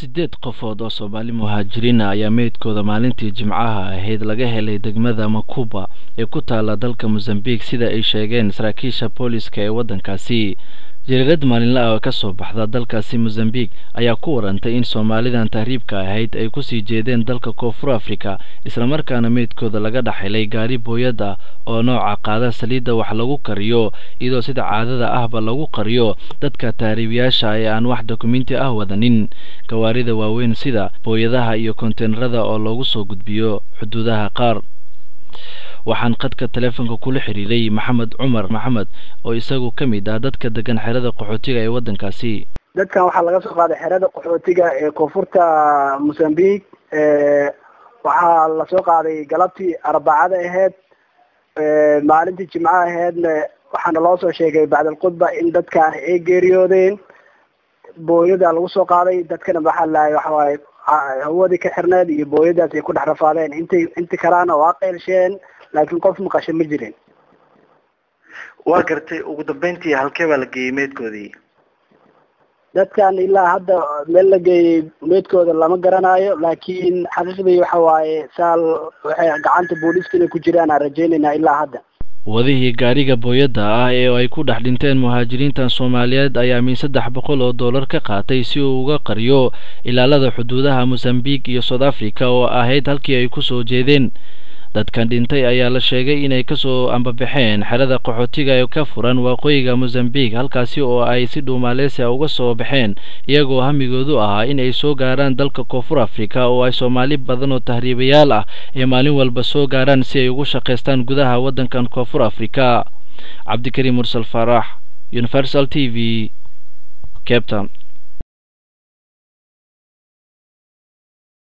sideed qofood oo Soomaali muhaajiriin ayaa meydkooda maalintii Jimcaha ahayd laga helay degmada Makuba ee ku taala dalka Mozambique sida ay sheegeen saraakiisha booliska ee wadankaasi. Jariirad maalinle ah oo ka soo baxda dalkaasi Mozambique ayaa ku warantay in Soomaalidan tahriibka ahayd ay ku sii jeedeen dalka Koonfur Afrika isla markaana meydkooda laga dhaxelay gaari booyad ah oo nooca qaada saliidda wax lagu kariyo iyadoo sida caadada ahba lagu qariyo dadka tahriibiyaasha ee aan wax dokumenti ah wadanin. Gawaarida waaweyn sida booyadaha iyo konteenarada oo lagu soo gudbiyo xuduudaha qaar. waxaan qadka telefoonka kula xiriiray Maxamed Cumar Maxamed oo isagu kamid ah dadka degan xerada qaxootiga ee wadankaasi. dadkan waxaa laga soo qaaday xerada qaxootiga ee koonfurta Mozambique waxaa la soo qaaday galabtii Arbacada ahayd maalintii Jimcaha ahaydna waxaana loo soo sheegay bacda khudba in dadkan ay geeriyoodeen booyada lagu soo qaaday dadkana waxa la hawadii ka xirneed iyo booyadaas ay ku dhex rafaadeen inta kalaana waa qeylsheen laakiin qof maqasho ma jirin. waa gartay ugu dambeyntii halkee baa la geeyay meedkoodii? dadkan ilaa hadda meel la geeyay meedkooda lama garanayo laakiin xaqiiqdii waxa waaye waxay gacanta booliiska ku jiraan aan rajaynaynaa ilaa hadda. wadihii gaariga booyada ah ee ay ku dhex dhinteen muhaajiriintan Soomaaliyeed ayaa min $300 ka qaatay si uu uga qariyo ilaalada xuduudaha Mozambique iyo South Africa oo ahayd halkii ay ku soo jeedeen. dadkan dhintay ayaa la sheegay inay ka soo ambabaxeen xerada qaxootiga ee ka furan waqooyiga Mozambique halkaasi oo ay si dhuumaaleysi uga soo baxeen iyagoo hamigoodu ahaa in ay soo gaaraan dalka Koonfur Afrika oo ay Soomaali badan oo tahriibayaal ah ee maalin walba soo gaaraan si ay ugu shaqeystaan gudaha wadankan Koonfur Afrika. Cabdikariim Mursal Farax, Universal TV, Cape Town.